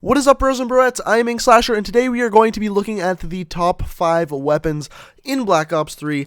What is up, bros and broettes? I am Slasher, and today we are going to be looking at the top 5 weapons in Black Ops 3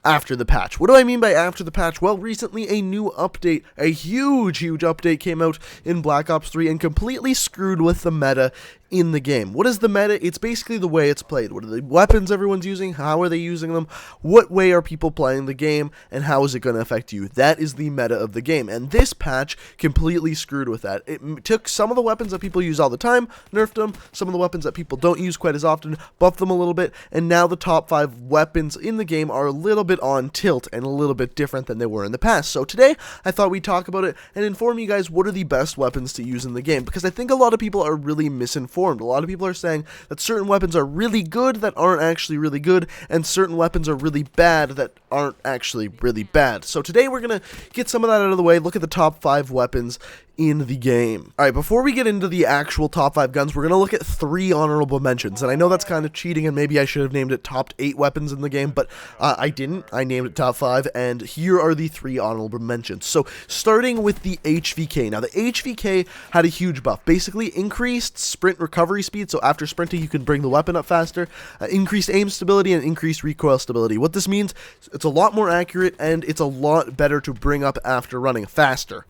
after the patch. What do I mean by after the patch? Well, recently a new update, a huge update came out in Black Ops 3 and completely screwed with the meta in the game. What is the meta? It's basically the way it's played. What are the weapons everyone's using? How are they using them? What way are people playing the game? And how is it going to affect you? That is the meta of the game. And this patch completely screwed with that. It took some of the weapons that people use all the time, nerfed them. Some of the weapons that people don't use quite as often, buffed them a little bit. And now the top 5 weapons in the game are a little bit on tilt and a little bit different than they were in the past. So today, I thought we'd talk about it and inform you guys what are the best weapons to use in the game. Because I think a lot of people are really misinformed. A lot of people are saying that certain weapons are really good that aren't actually really good, and certain weapons are really bad that aren't actually really bad. So today we're going to get some of that out of the way, look at the top 5 weapons in the game. Alright, before we get into the actual top 5 guns, we're going to look at 3 honorable mentions, and I know that's kind of cheating, and maybe I should have named it top 8 weapons in the game, but I didn't. I named it top 5, and here are the 3 honorable mentions. So, starting with the HVK. Now, the HVK had a huge buff. Basically, increased sprint recovery speed, so after sprinting, you can bring the weapon up faster, increased aim stability, and increased recoil stability. What this means, it's a lot more accurate, and it's a lot better to bring up after running faster.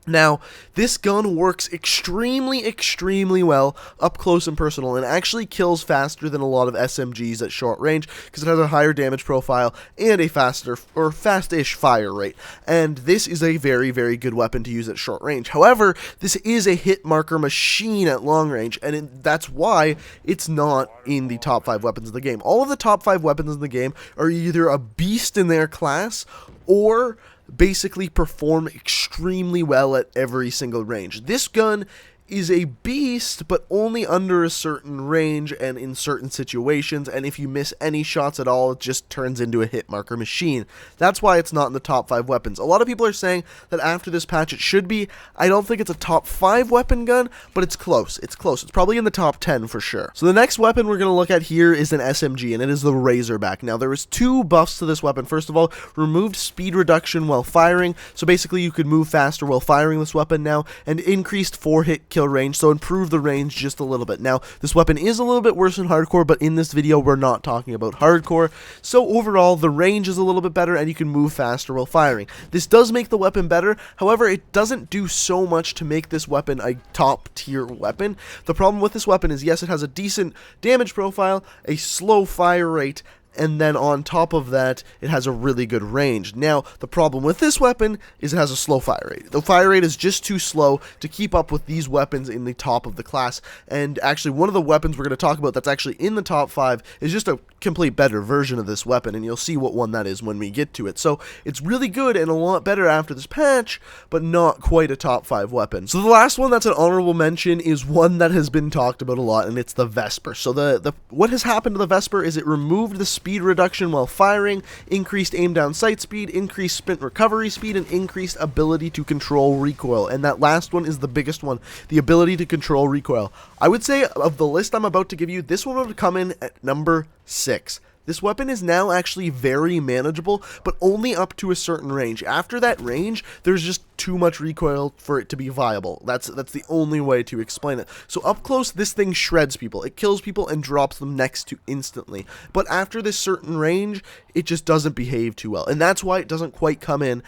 Now, this gun works extremely well up close and personal, and actually kills faster than a lot of SMGs at short range because it has a higher damage profile and a faster or fast-ish fire rate. And this is a very good weapon to use at short range. However, this is a hit marker machine at long range, and that's why it's not in the top 5 weapons of the game. All of the top 5 weapons in the game are either a beast in their class or basically perform extremely well at every single range. This gun is a beast, but only under a certain range and in certain situations, and if you miss any shots at all, it just turns into a hit marker machine. That's why it's not in the top 5 weapons. A lot of people are saying that after this patch it should be. I don't think it's a top 5 weapon gun, but it's close. It's close. It's probably in the top 10 for sure. So the next weapon we're going to look at here is an SMG, and it is the Razorback. Now, there was 2 buffs to this weapon. First of all, removed speed reduction while firing, so basically you could move faster while firing this weapon now, and increased 4-hit kill range, so improve the range just a little bit. Now, this weapon is a little bit worse than hardcore, but in this video we're not talking about hardcore, so overall the range is a little bit better and you can move faster while firing. This does make the weapon better, however it doesn't do so much to make this weapon a top tier weapon. The problem with this weapon is, yes, it has a decent damage profile, a slow fire rate, and then on top of that, it has a really good range. Now, the problem with this weapon is it has a slow fire rate. The fire rate is just too slow to keep up with these weapons in the top of the class, and actually one of the weapons we're going to talk about that's actually in the top 5 is just a complete better version of this weapon, and you'll see what one that is when we get to it. So, it's really good and a lot better after this patch, but not quite a top 5 weapon. So the last one that's an honorable mention is one that has been talked about a lot, and it's the Vesper. So what has happened to the Vesper is it removed the speed reduction while firing, increased aim down sight speed, increased sprint recovery speed, and increased ability to control recoil. And that last one is the biggest one, the ability to control recoil. I would say of the list I'm about to give you, this one would come in at number 6. This weapon is now actually very manageable, but only up to a certain range. After that range, there's just too much recoil for it to be viable. That's the only way to explain it. So up close, this thing shreds people. It kills people and drops them next to instantly. But after this certain range, it just doesn't behave too well. And that's why it doesn't quite come in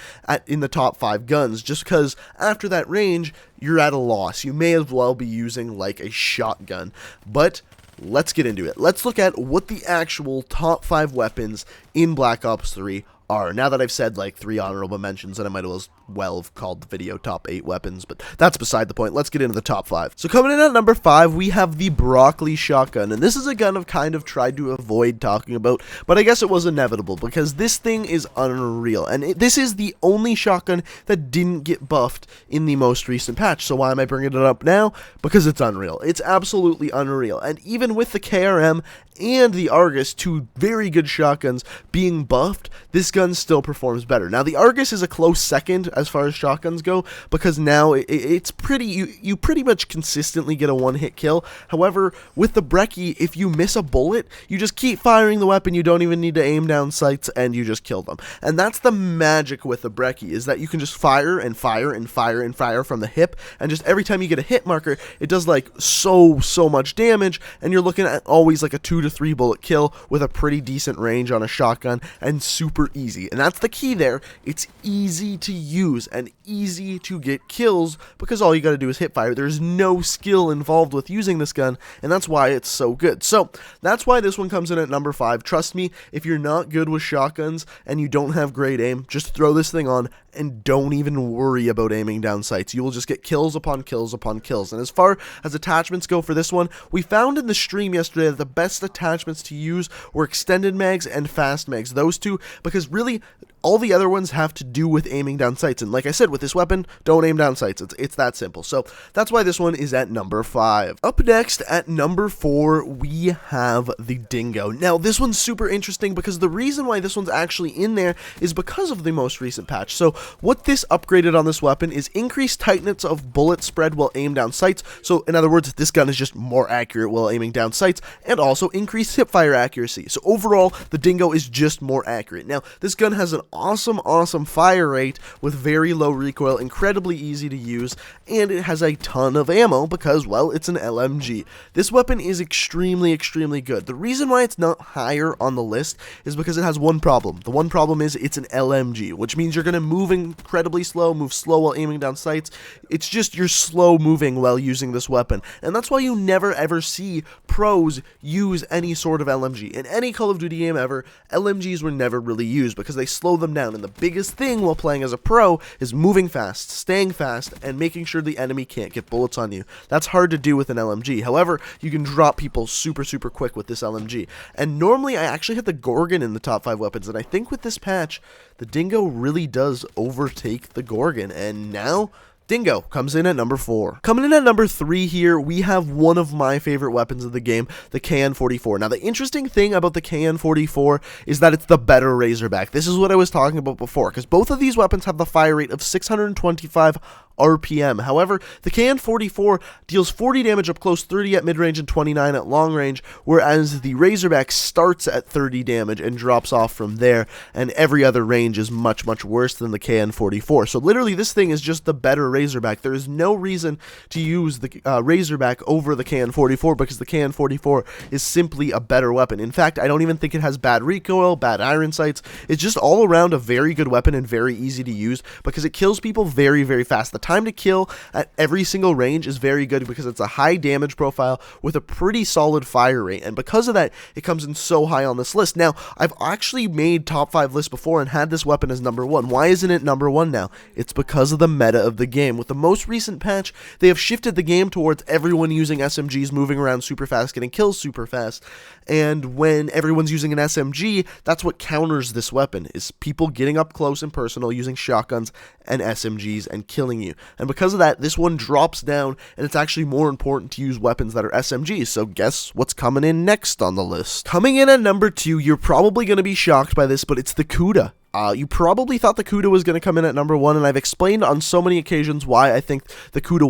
the top 5 guns, just because after that range, you're at a loss. You may as well be using like a shotgun. But let's get into it. Let's look at what the actual top 5 weapons in Black Ops 3 are. Now that I've said like 3 honorable mentions, and I might as well have called the video top 8 weapons, but that's beside the point. Let's get into the top 5. So coming in at number 5, we have the Brekkie shotgun, and this is a gun I've kind of tried to avoid talking about, but I guess it was inevitable because this thing is unreal, and this is the only shotgun that didn't get buffed in the most recent patch. So why am I bringing it up now? Because it's unreal. It's absolutely unreal, and even with the KRM and the Argus, 2 very good shotguns, being buffed, this gun still performs better. Now, the Argus is a close second as far as shotguns go, because now it's pretty, you pretty much consistently get a one-hit kill. However, with the Brekkie, if you miss a bullet, you just keep firing the weapon, you don't even need to aim down sights, and you just kill them. And that's the magic with the Brekkie, is that you can just fire and fire and fire and fire from the hip, and just every time you get a hit marker, it does like so much damage, and you're looking at always like a 2 to 3 bullet kill with a pretty decent range on a shotgun, and super easy. And that's the key there. It's easy to use and easy to get kills because all you got to do is hip fire. There's no skill involved with using this gun, and that's why it's so good. So that's why this one comes in at number 5. Trust me, if you're not good with shotguns and you don't have great aim, just throw this thing on and don't even worry about aiming down sights. You will just get kills upon kills upon kills. And as far as attachments go for this one, we found in the stream yesterday that the best attachments to use were extended mags and fast mags. Those two, because really all the other ones have to do with aiming down sights. And like I said, with this weapon, don't aim down sights. It's that simple. So that's why this one is at number 5. Up next at number 4, we have the Dingo. Now, this one's super interesting because the reason why this one's actually in there is because of the most recent patch. So what this upgraded on this weapon is increased tightness of bullet spread while aimed down sights. So in other words, this gun is just more accurate while aiming down sights, and also increased hipfire accuracy. So overall, the Dingo is just more accurate. Now, this gun has an awesome fire rate with very low recoil, incredibly easy to use, and it has a ton of ammo because, well, it's an LMG. This weapon is extremely good. The reason why it's not higher on the list is because it has one problem. The one problem is it's an LMG, which means you're going to move incredibly slow, move slow while aiming down sights. It's just you're slow moving while using this weapon, and that's why you never ever see pros use any sort of LMG. In any Call of Duty game ever, LMGs were never really used because they slow them down, and the biggest thing while playing as a pro is moving fast, staying fast, and making sure the enemy can't get bullets on you. That's hard to do with an LMG. However, you can drop people super quick with this LMG. And normally I actually had the Gorgon in the top 5 weapons, and I think with this patch, the Dingo really does overtake the Gorgon, and now Dingo comes in at number 4. Coming in at number 3 here, we have one of my favorite weapons of the game, the KN-44. Now, the interesting thing about the KN-44 is that it's the better Razorback. This is what I was talking about before, because both of these weapons have the fire rate of 625 RPM. However, the KN-44 deals 40 damage up close, 30 at mid-range, and 29 at long range, whereas the Razorback starts at 30 damage and drops off from there, and every other range is much worse than the KN-44. So literally, this thing is just the better Razorback. There is no reason to use the Razorback over the KN-44 because the KN-44 is simply a better weapon. In fact, I don't even think it has bad recoil, bad iron sights. It's just all around a very good weapon and very easy to use because it kills people very fast. The time to kill at every single range is very good because it's a high damage profile with a pretty solid fire rate, and because of that, it comes in so high on this list. Now, I've actually made top 5 lists before and had this weapon as number 1. Why isn't it number 1 now? It's because of the meta of the game. With the most recent patch, they have shifted the game towards everyone using SMGs, moving around super fast, getting kills super fast, and when everyone's using an SMG, that's what counters this weapon, is people getting up close and personal using shotguns and SMGs and killing you. And because of that, this one drops down, and it's actually more important to use weapons that are SMGs. So guess what's coming in next on the list? Coming in at number 2, you're probably going to be shocked by this, but it's the Kuda. You probably thought the Kuda was going to come in at number 1, and I've explained on so many occasions why I think the Kuda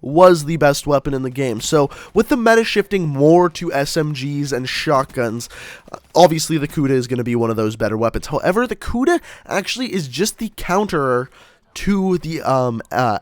was the best weapon in the game. So with the meta shifting more to SMGs and shotguns, obviously the Kuda is going to be one of those better weapons. However, the Kuda actually is just the counter to the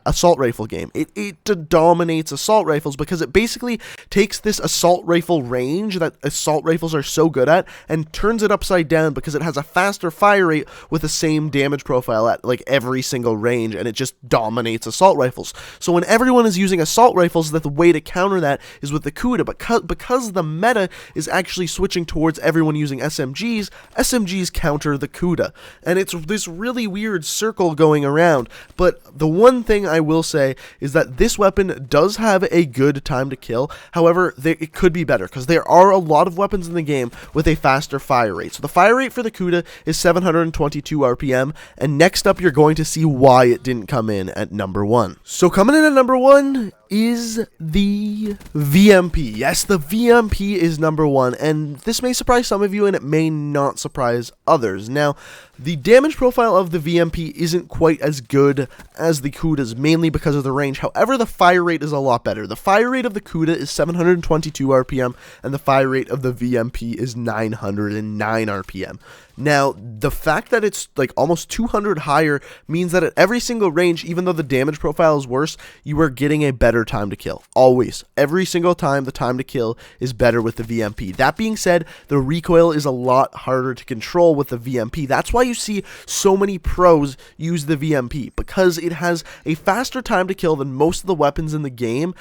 assault rifle game. It dominates assault rifles because it basically takes this assault rifle range that assault rifles are so good at and turns it upside down because it has a faster fire rate with the same damage profile at like every single range, and it just dominates assault rifles. So when everyone is using assault rifles, the way to counter that is with the Kuda, but because the meta is actually switching towards everyone using SMGs, SMGs counter the Kuda, and it's this really weird circle going around. But the one thing I will say is that this weapon does have a good time to kill. However, it could be better because there are a lot of weapons in the game with a faster fire rate. So the fire rate for the Kuda is 722 RPM, and next up you're going to see why it didn't come in at number 1. So coming in at number 1 is the VMP. Yes, the VMP is number 1, and this may surprise some of you and it may not surprise others. Now, The damage profile of the VMP isn't quite as good as the Kuda's, mainly because of the range. However, the fire rate is a lot better. The fire rate of the Kuda is 722 RPM, and the fire rate of the VMP is 909 RPM. Now, the fact that it's like almost 200 higher means that at every single range, even though the damage profile is worse, you are getting a better time to kill. Always. Every single time, the time to kill is better with the VMP. That being said, the recoil is a lot harder to control with the VMP. That's why you see so many pros use the VMP, because it has a faster time to kill than most of the weapons in the game.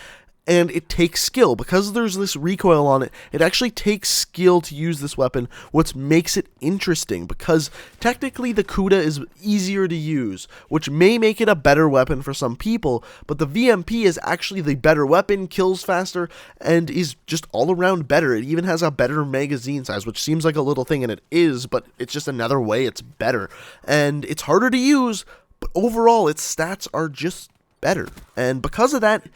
And it takes skill. Because there's this recoil on it, it actually takes skill to use this weapon, which makes it interesting, because technically the Kuda is easier to use, which may make it a better weapon for some people, but the VMP is actually the better weapon, kills faster, and is just all around better. It even has a better magazine size, which seems like a little thing, and it is, but it's just another way it's better. And it's harder to use, but overall its stats are just better. And because of that,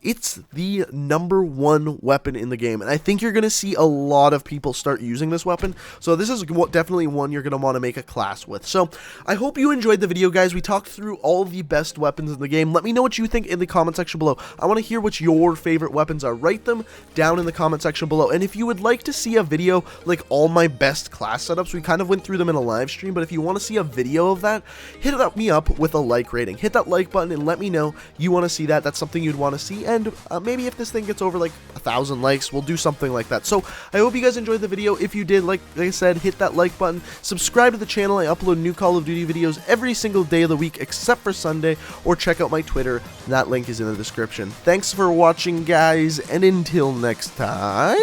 it's the #1 weapon in the game, and I think you're going to see a lot of people start using this weapon, so this is definitely one you're going to want to make a class with. So, I hope you enjoyed the video, guys. We talked through all the best weapons in the game. Let me know what you think in the comment section below. I want to hear what your favorite weapons are. Write them down in the comment section below, and if you would like to see a video like all my best class setups, we kind of went through them in a live stream, but if you want to see a video of that, hit me up with a like rating. Hit that like button and let me know you want to see that. That's something you'd want to see. And maybe if this thing gets over like 1,000 likes, we'll do something like that. So I hope you guys enjoyed the video. If you did, like I said, hit that like button, subscribe to the channel. I upload new Call of Duty videos every single day of the week except for Sunday, or check out my Twitter. That link is in the description. Thanks for watching, guys, and until next time,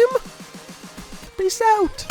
peace out.